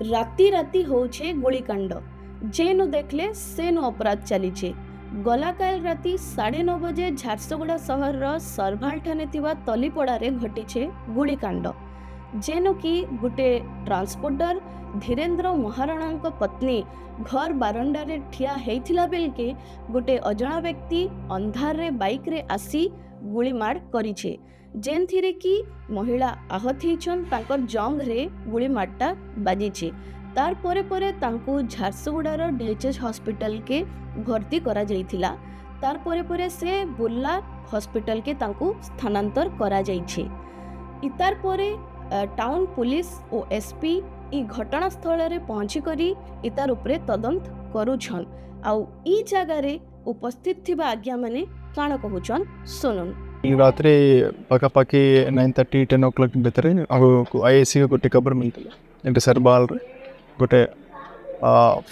ରାତି ରାତି ହଉଛେ ଗୁଳିକାଣ୍ଡ, ଯେନୁ ଦେଖିଲେ ସେନୁ ଅପରାଧ ଚାଲିଛେ। ଗଲାକାଲ ରାତି 9:30 ବଜେ ଝାରସୁଗୁଡ଼ା ସହରର ସରଭାଲଠାନେ ଥିବା ତଲିପଡ଼ାରେ ଘଟିଛେ ଗୁଳିକାଣ୍ଡ, ଯେନୁ କି ଗୋଟେ ଟ୍ରାନ୍ସପୋର୍ଟର ଧୀରେନ୍ଦ୍ର ମହାରଣାଙ୍କ ପତ୍ନୀ ଘର ବାରଣ୍ଡାରେ ଠିଆ ହେଇଥିଲା ବେଲକେ ଗୋଟେ ଅଜଣା ବ୍ୟକ୍ତି ଅନ୍ଧାରରେ ବାଇକ୍ରେ ଆସି ଗୁଳିମାଡ଼ କରିଛେ, ଯେନ୍ଥିରେ କି ମହିଳା ଆହତ ହେଇଛନ୍। ତାଙ୍କର ଜଙ୍ଘରେ ଗୁଳିମାଡ଼ଟା ବାଜିଛେ। ତାର ପରେ ପରେ ତାଙ୍କୁ ଝାରସୁଗୁଡ଼ାର ଡିଏଚଏଚ୍ ହସ୍ପିଟାଲକେ ଭର୍ତ୍ତି କରାଯାଇଥିଲା। ତାର ପରେ ପରେ ସେ ବୁର୍ଲା ହସ୍ପିଟାଲକେ ତାଙ୍କୁ ସ୍ଥାନାନ୍ତର କରାଯାଇଛେ। ଇତାର ପରେ टाउन पुलिस और एसपी इ घटनास्थल पहुँची करी इतार उपरे तदंत करुछन। आउ इ जगह रे उपस्थित थिबा आज्ञा माने काण कहउछन सुनुन। रात्रि पाखापाखि 9:30-10 o'clock भितर आईएसी गोटे खबर मिलता सरबाल गोटे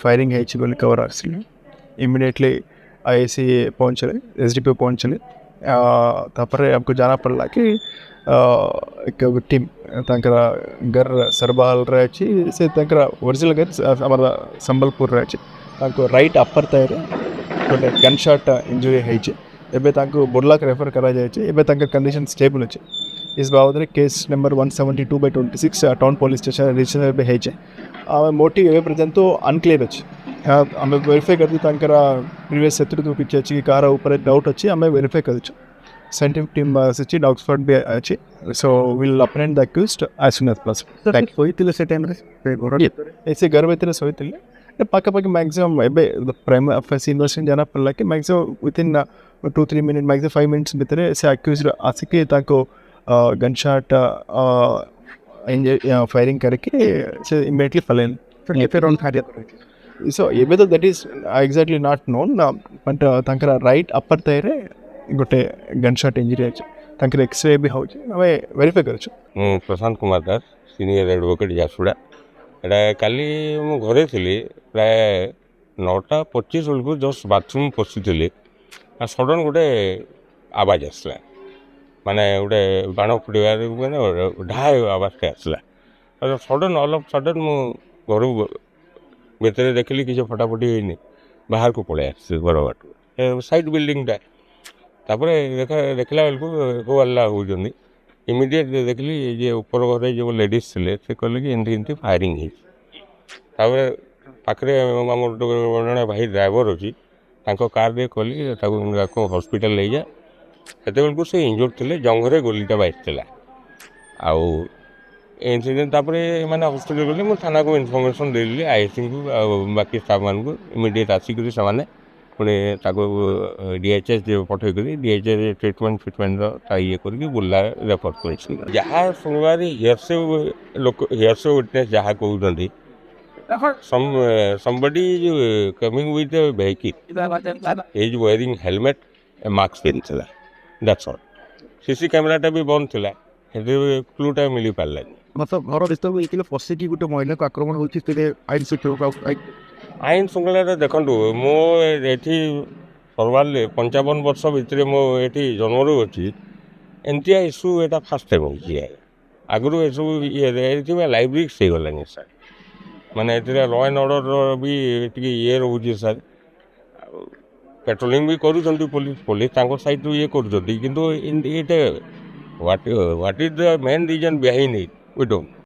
फायरिंग होली खबर आसला। इमिडिएटली आईएसी पहुँचले, एसडीपी पहुँचले। तापर हमको जाना पड़ला कि एक टीम घर सरबाल रही से ओरिजिनल घर हमारा संबलपुर रही राइट अपर तैयार गोटे गन शॉट इंजुरी होती बुर्ला रेफर करा जाए। कंडीशन स्टेबल अच्छे। इस बाबद case number 172/26 town police station register भी है। मोटिव एवं पर्यंत अनक्लियर अच्छे। आम वेरीफाई कर प्रीवियस शत्रु पिछे अच्छी कार ऊपर डाउट अच्छी आम वेरीफाई कर साइंटिफिक टीम अच्छी डॉक्सफोर्ड भी अच्छी। So will apprehend the accused as soon as possible. होइतिले से टाइम रे घर ऐसे घर भीतर शोते पाखापाखि मैक्सिमम एवं प्राइम फर्स्ट इन्वेस्टिगेशन जाना पड़ला कि maximum within 2-3 minute maximum 5 minutes भितर से अक्यूज्ड आसिक गन शॉट फायरिंग करके से इमीडिएटली फलेन। सो ये तो that is exactly not known but तंकर राइट अपर तैयार गोटे गन शॉट इंजरी अच्छे। एक्सरे भी हो वेरीफाई कर। Prashant Kumar Das senior advocate Jharsuguda. एटा काली मु घरे थी प्राय 9:25 बेलू जस्ट बाथरूम पशुली सडन गोटे आवाज आसला माने गोटे बाण फुटार मैंने ढाए आवाजटे आसला। सडन ऑल ऑफ सडन मु घर भीतर देखिली किसी फटाफटी होनी बाहर को पलि आस घर बाट साइड बिल्डिंगटा। तापर देखला बेलू हो हल्ला होती इमिडिएट देखली जे ऊपर घर जो लेडीज थे से कहले कि एमती फायरिंग है। पाखे आम जड़े भाई ड्राइवर अच्छी कार दे कहली हॉस्पिटल ले जा। से से इंजोर्ड थे जंघरे गोलीटा बाजला आउ इनसीडेंट। मैंने हॉस्पिटल गली मुझे थाना को इनफॉरमेशन देली आईएससी को बाकी स्टाफ मान को इमिडिएट आसिक से पुणे डीएचएस पठे डीएचएस ट्रिटमेंट ये करके बुर्ला रेफर कर जहाँ शुणवार हियरसे लोक हियरसे विटनेस जहाँ कहते somebody is coming with a vehicle is wearing helmet mask पिंधला दैट्स ऑल। सीसी कैमराटा भी बंद थिला क्लूटा मिली पारला मतलब घर दिस्त होइतिले पसिकी गुटे महिला को आक्रमण होछि ते आइन शृंखला आईन श्रृंखला देखु मो ये सरवाल 55 वर्ष भितर मो ये जन्मरू अच्छी एमती इश्यू यहाँ फास्ट टाइम हो आगु ये सब ये लाइव रिक्स हो गलानी सर माने लॉ एंड ऑर्डर भी ये रोचे सर पेट्रोलिंग भी करूँ पुलिस साइड ये कर what is the main reason behind it we don't